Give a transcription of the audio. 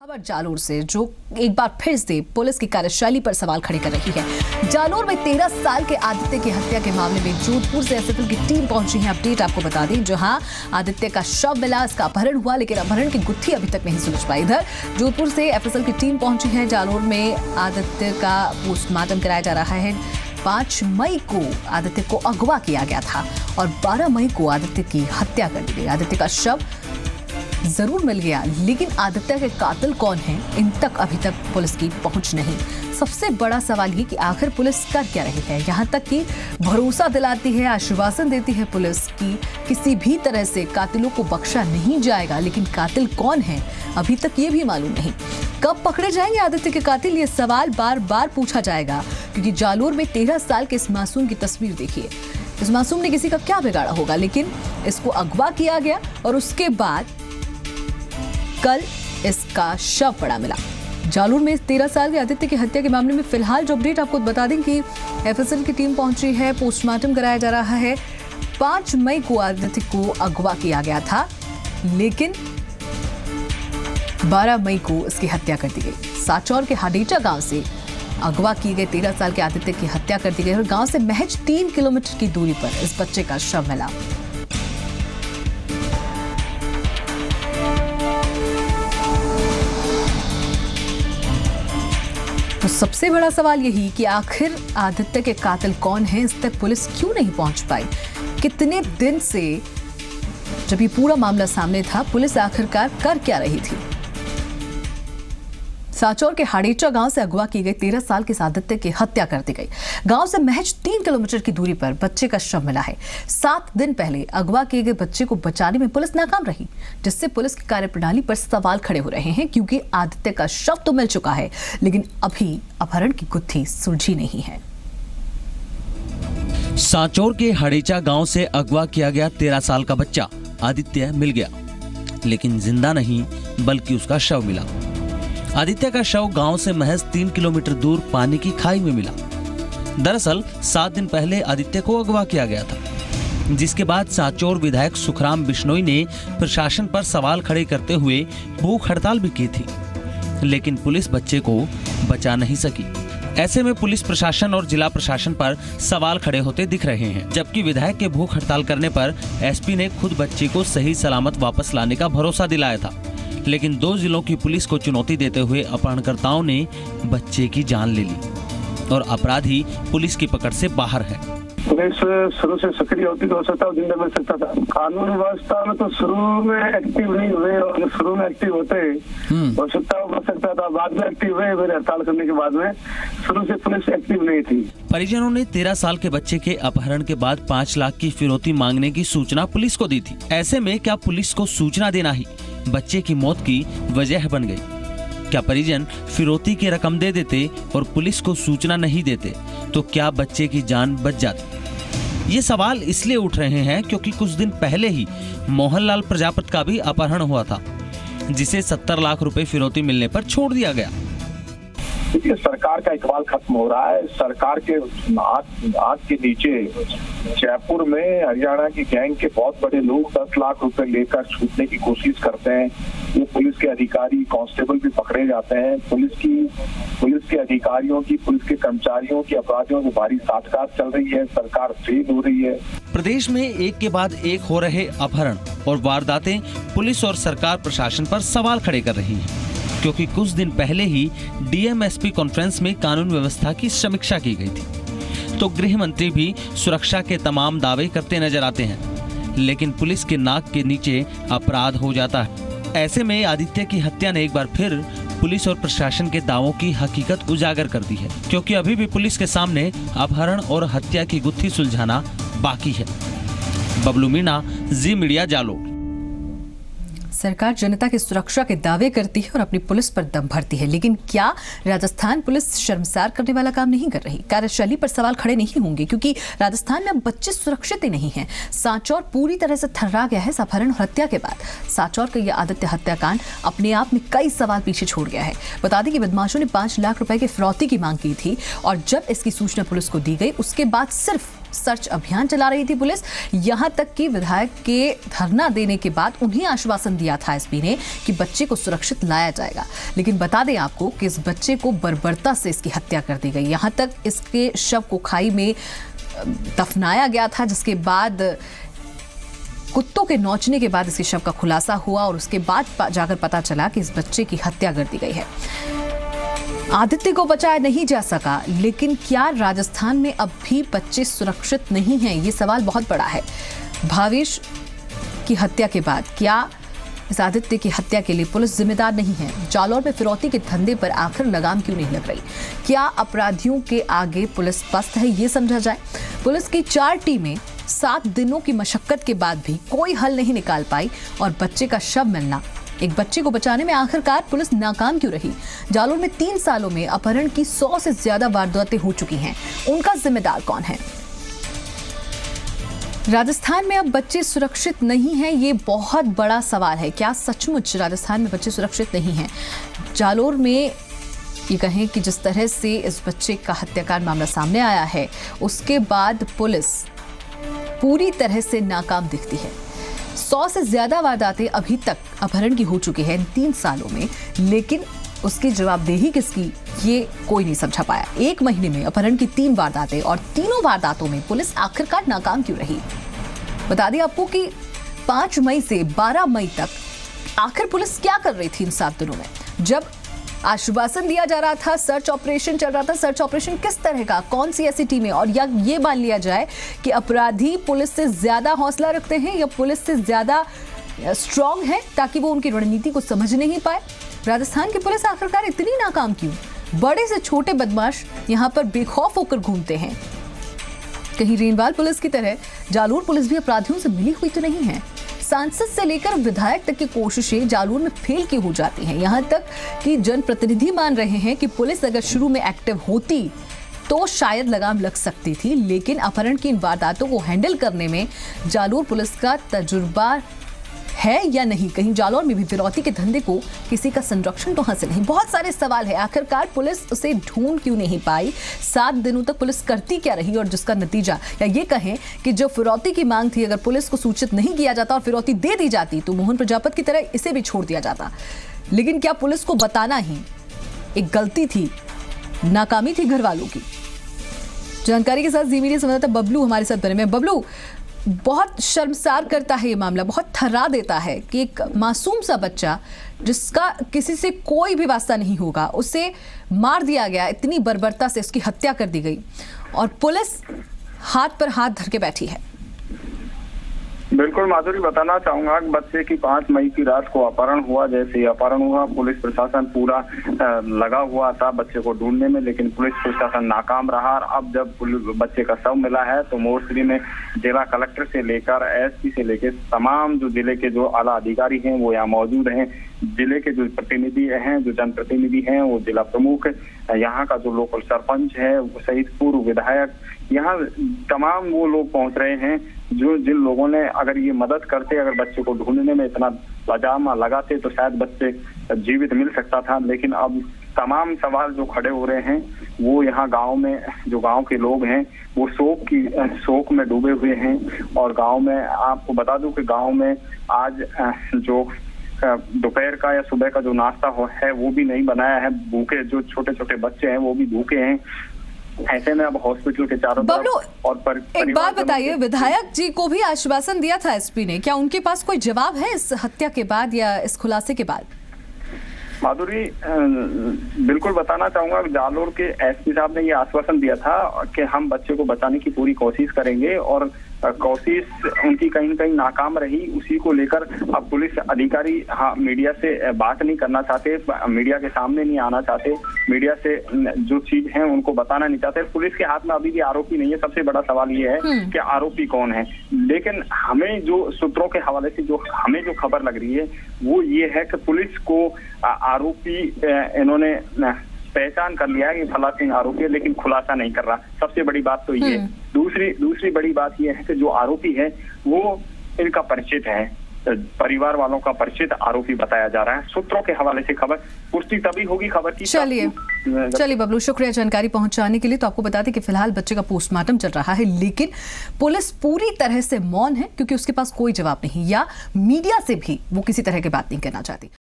खबर जालोर से जो एक बार फिर से पुलिस की कार्यशैली पर सवाल खड़े कर रही है। जालोर में 13 साल के आदित्य की हत्या के मामले में जोधपुर से एसएसएल की टीम पहुंची है। अपडेट आपको बता दें, जहां आदित्य का शव मिला, इसका अपहरण हुआ, लेकिन अपहरण की गुत्थी अभी तक नहीं सुलझ पाई। इधर जोधपुर से एफएसएल की टीम पहुंची है। जालोर में आदित्य का पोस्टमार्टम कराया जा रहा है। 5 मई को आदित्य को अगवा किया गया था और 12 मई को आदित्य की हत्या कर दी गई। आदित्य का शव जरूर मिल गया, लेकिन आदित्य के कातिल कौन हैं, इन तक अभी तक पुलिस की पहुंच नहीं। सबसे बड़ा सवाल ये कि आखिर पुलिस कर क्या रही है। यहां तक कि भरोसा दिलाती है, आश्वासन देती है पुलिस की किसी भी तरह से कातिलों को बख्शा नहीं जाएगा, लेकिन कातिल कौन है अभी तक ये भी मालूम नहीं। कब पकड़े जाएंगे आदित्य के कातिल, ये सवाल बार बार पूछा जाएगा, क्योंकि जालोर में 13 साल के इस मासूम की तस्वीर देखिए। इस मासूम ने किसी का क्या बिगाड़ा होगा, लेकिन इसको अगवा किया गया और उसके बाद कल इसका शव पड़ा मिला। जालोर में 13 साल के आदित्य की हत्या के मामले में फिलहाल जो अपडेट आपको बता दें कि एफएसएल की टीम पहुंची है, पोस्टमार्टम कराया जा रहा है। 5 मई को आदित्य को अगवा किया गया था, लेकिन 12 मई को इसकी हत्या कर दी गई। साचौर के हाडेटा गांव से अगवा किए गए 13 साल के आदित्य की हत्या कर दी गई और गांव से महज 3 किलोमीटर की दूरी पर इस बच्चे का शव मिला। तो सबसे बड़ा सवाल यही कि आखिर आदित्य के कातिल कौन है, इस तक पुलिस क्यों नहीं पहुंच पाई। कितने दिन से जब ये पूरा मामला सामने था, पुलिस आखिरकार कर क्या रही थी। साचौर के हाडेचा गांव से अगवा की गई 13 साल के आदित्य की हत्या कर दी गई। गांव से महज 3 किलोमीटर की दूरी पर बच्चे का शव मिला है। 7 दिन पहले अगवा किए गए बच्चे को बचाने में पुलिस नाकाम रही, जिससे पुलिस की कार्यप्रणाली पर सवाल खड़े हो रहे हैं, क्योंकि आदित्य का शव तो मिल चुका है, लेकिन अभी अपहरण की गुत्थी सुलझी नहीं है। साचौर के हाडेचा गांव से अगवा किया गया 13 साल का बच्चा आदित्य मिल गया, लेकिन जिंदा नहीं बल्कि उसका शव मिला। आदित्य का शव गांव से महज 3 किलोमीटर दूर पानी की खाई में मिला। दरअसल 7 दिन पहले आदित्य को अगवा किया गया था, जिसके बाद साचौर विधायक सुखराम बिश्नोई ने प्रशासन पर सवाल खड़े करते हुए भूख हड़ताल भी की थी, लेकिन पुलिस बच्चे को बचा नहीं सकी। ऐसे में पुलिस प्रशासन और जिला प्रशासन पर सवाल खड़े होते दिख रहे हैं, जबकि विधायक के भूख हड़ताल करने पर एसपी ने खुद बच्चे को सही सलामत वापस लाने का भरोसा दिलाया था, लेकिन 2 जिलों की पुलिस को चुनौती देते हुए अपहरणकर्ताओं ने बच्चे की जान ले ली और अपराधी पुलिस की पकड़ से बाहर है। पुलिस शुरू से सक्रिय होती तो हो सकता है जिंदा मिल सकता था। कानून व्यवस्था में तो शुरू में एक्टिव नहीं हुए, और शुरू में एक्टिव होते हो सकता था, बाद में एक्टिव हुए। मेरे हड़ताल करने के बाद में शुरू से पुलिस एक्टिव नहीं थी। परिजनों ने 13 साल के बच्चे के अपहरण के बाद 5 लाख की फिरौती मांगने की सूचना पुलिस को दी थी। ऐसे में क्या पुलिस को सूचना देना ही बच्चे की मौत की वजह बन गई? क्या परिजन फिरौती की रकम दे देते और पुलिस को सूचना नहीं देते तो क्या बच्चे की जान बच जाती? ये सवाल इसलिए उठ रहे हैं क्योंकि कुछ दिन पहले ही मोहनलाल प्रजापत का भी अपहरण हुआ था, जिसे 70 लाख रुपए फिरौती मिलने पर छोड़ दिया गया। देखिए, सरकार का इकबाल खत्म हो रहा है। सरकार के आंख के नीचे जयपुर में हरियाणा की गैंग के बहुत बड़े लोग 10 लाख रुपए लेकर छूटने की कोशिश करते हैं। ये पुलिस के अधिकारी, कांस्टेबल भी पकड़े जाते हैं। पुलिस के अधिकारियों की, पुलिस के कर्मचारियों की अपराधियों से भारी साठगांठ चल रही है। सरकार फेल हो रही है। प्रदेश में एक के बाद एक हो रहे अपहरण और वारदातें पुलिस और सरकार प्रशासन पर सवाल खड़े कर रही हैं, क्योंकि कुछ दिन पहले ही डीएम-एसपी कॉन्फ्रेंस में कानून व्यवस्था की समीक्षा की गई थी, तो गृह मंत्री भी सुरक्षा के तमाम दावे करते नजर आते हैं, लेकिन पुलिस के नाक के नीचे अपराध हो जाता है। ऐसे में आदित्य की हत्या ने एक बार फिर पुलिस और प्रशासन के दावों की हकीकत उजागर कर दी है, क्योंकि अभी भी पुलिस के सामने अपहरण और हत्या की गुत्थी सुलझाना बाकी है। बबलू मीणा, जी मीडिया, जालोर। सरकार जनता की सुरक्षा के दावे करती है और अपनी पुलिस पर दम भरती है, लेकिन क्या राजस्थान पुलिस शर्मसार करने वाला काम नहीं कर रही? कार्यशैली पर सवाल खड़े नहीं होंगे, क्योंकि राजस्थान में बच्चे सुरक्षित ही नहीं हैं। साचौर पूरी तरह से थर्रा गया है। अपहरण और हत्या के बाद साचौर का यह आदित्य हत्याकांड अपने आप में कई सवाल पीछे छोड़ गया है। बता दें कि बदमाशों ने 5 लाख रुपए की फिरौती की मांग की थी, और जब इसकी सूचना पुलिस को दी गई, उसके बाद सिर्फ सर्च अभियान चला रही थी पुलिस। यहां तक कि विधायक के धरना देने के बाद उन्हें आश्वासन दिया था एसपी ने कि बच्चे को सुरक्षित लाया जाएगा। लेकिन बता दें आपको कि इस बच्चे को बर्बरता से इसकी हत्या कर दी गई। यहां तक इसके शव को खाई में दफनाया गया था, जिसके बाद कुत्तों के नोचने के बाद इसके शव का खुलासा हुआ और उसके बाद जाकर पता चला कि इस बच्चे की हत्या कर दी गई है। आदित्य को बचाया नहीं जा सका, लेकिन क्या राजस्थान में अब भी बच्चे सुरक्षित नहीं हैं? ये सवाल बहुत बड़ा है। भावेश की हत्या के बाद क्या इस आदित्य की हत्या के लिए पुलिस जिम्मेदार नहीं है? जालौर में फिरौती के धंधे पर आखिर लगाम क्यों नहीं लग रही? क्या अपराधियों के आगे पुलिस पस्त है, ये समझा जाए। पुलिस की 4 टीमें 7 दिनों की मशक्कत के बाद भी कोई हल नहीं निकाल पाई और बच्चे का शव मिलना, एक बच्चे को बचाने में आखिरकार पुलिस नाकाम क्यों रही? जालौर में 3 सालों में अपहरण की 100 से ज्यादा वारदातें हो चुकी हैं। उनका जिम्मेदार कौन है? राजस्थान में अब बच्चे सुरक्षित नहीं हैं, ये बहुत बड़ा सवाल है। क्या सचमुच राजस्थान में बच्चे सुरक्षित नहीं हैं? जालौर में ये कहें कि जिस तरह से इस बच्चे का हत्याकांड मामला सामने आया है, उसके बाद पुलिस पूरी तरह से नाकाम दिखती है। 100 से ज्यादा वारदातें अभी तक अपहरण की हो चुकी है इन 3 सालों में, लेकिन उसकी जवाबदेही किसकी, ये कोई नहीं समझा पाया। 1 महीने में अपहरण की 3 वारदातें और तीनों वारदातों में पुलिस आखिरकार नाकाम क्यों रही? बता दें आपको कि 5 मई से 12 मई तक आखिर पुलिस क्या कर रही थी इन 7 दिनों में? जब आश्वासन दिया जा रहा था, सर्च ऑपरेशन चल रहा था, सर्च ऑपरेशन किस तरह का, कौन सी ऐसी टीमें, और या ये मान लिया जाए कि अपराधी पुलिस से ज्यादा हौसला रखते हैं या पुलिस से ज्यादा स्ट्रांग है ताकि वो उनकी रणनीति को समझ नहीं पाए। राजस्थान की पुलिस आखिरकार इतनी नाकाम क्यों? बड़े से छोटे बदमाश यहां पर बेखौफ होकर घूमते हैं। कहीं रेनवाल पुलिस की तरह जालौर पुलिस भी अपराधियों से मिली हुई तो नहीं है? सांसद से लेकर विधायक तक की कोशिशें जालौर में फेल की हो जाती हैं। यहां तक कि जनप्रतिनिधि मान रहे हैं कि पुलिस अगर शुरू में एक्टिव होती तो शायद लगाम लग सकती थी, लेकिन अपहरण की इन वारदातों को हैंडल करने में जालौर पुलिस का तजुर्बा है या नहीं? कहीं जालौर में भी फिरौती के धंधे को किसी का संरक्षण तो हासिल नहीं? बहुत सारे सवाल है। आखिरकार पुलिस उसे ढूंढ क्यों नहीं पाई? 7 दिनों तक पुलिस करती क्या रही और जिसका नतीजा, या ये कहें कि जो फिरौती की मांग थी, अगर पुलिस को सूचित नहीं किया जाता और फिरौती दे दी जाती तो मोहन प्रजापत की तरह इसे भी छोड़ दिया जाता। लेकिन क्या पुलिस को बताना ही एक गलती थी, नाकामी थी घर वालों की? जानकारी के साथ जी मीडिया संवाददाता बबलू हमारे साथ बने में। बबलू, बहुत शर्मसार करता है ये मामला, बहुत थर्रा देता है कि एक मासूम सा बच्चा जिसका किसी से कोई भी वास्ता नहीं होगा, उसे मार दिया गया, इतनी बर्बरता से उसकी हत्या कर दी गई और पुलिस हाथ पर हाथ धर के बैठी है। बिल्कुल माधुरी, बताना चाहूंगा कि बच्चे की 5 मई की रात को अपहरण हुआ। जैसे ही अपहरण हुआ, पुलिस प्रशासन पूरा लगा हुआ था बच्चे को ढूंढने में, लेकिन पुलिस प्रशासन नाकाम रहा। और अब जब बच्चे का शव मिला है तो मोर्चरी में जिला कलेक्टर से लेकर एसपी से लेकर तमाम जो जिले के जो आला अधिकारी हैं वो यहाँ मौजूद हैं। जिले के जो प्रतिनिधि हैं, जो जनप्रतिनिधि हैं, वो जिला प्रमुख, यहाँ का जो लोकल सरपंच है सहित पूर्व विधायक, यहाँ तमाम वो लोग पहुंच रहे हैं जो जिन लोगों ने अगर ये मदद करते, अगर बच्चे को ढूंढने में इतना लजामा लगाते तो शायद बच्चे जीवित मिल सकता था। लेकिन अब तमाम सवाल जो खड़े हो रहे हैं वो यहाँ गांव में जो गांव के लोग हैं वो शोक में डूबे हुए हैं। और गांव में आपको बता दूं कि गांव में आज जो दोपहर का या सुबह का जो नाश्ता है वो भी नहीं बनाया है। भूखे जो छोटे छोटे बच्चे हैं वो भी भूखे हैं। ऐसे में अब हॉस्पिटल के चारों तरफ और एक बात बताइए, विधायक जी को भी आश्वासन दिया था एसपी ने, क्या उनके पास कोई जवाब है इस हत्या के बाद या इस खुलासे के बाद? माधुरी, बिल्कुल बताना चाहूंगा कि जालौर के एसपी साहब ने ये आश्वासन दिया था कि हम बच्चे को बचाने की पूरी कोशिश करेंगे और कोशिश उनकी कहीं न कहीं नाकाम रही। उसी को लेकर अब पुलिस अधिकारी मीडिया से बात नहीं करना चाहते, मीडिया के सामने नहीं आना चाहते, मीडिया से जो चीज है उनको बताना नहीं चाहते। पुलिस के हाथ में अभी भी आरोपी नहीं है। सबसे बड़ा सवाल ये है कि आरोपी कौन है। लेकिन हमें जो सूत्रों के हवाले से जो हमें जो खबर लग रही है वो ये है कि पुलिस को आरोपी इन्होंने पहचान कर लिया है कि फला सिंह आरोपी है, लेकिन खुलासा नहीं कर रहा। सबसे बड़ी बात तो ये। दूसरी बड़ी बात ये है कि जो आरोपी है वो इनका परिचित है, परिवार वालों का परिचित आरोपी बताया जा रहा है। सूत्रों के हवाले से खबर, पुष्टि तभी होगी खबर की। चलिए बबलू, शुक्रिया जानकारी पहुंचाने के लिए। तो आपको बता दें कि फिलहाल बच्चे का पोस्टमार्टम चल रहा है, लेकिन पुलिस पूरी तरह से मौन है क्योंकि उसके पास कोई जवाब नहीं, या मीडिया से भी वो किसी तरह की बात नहीं करना चाहती।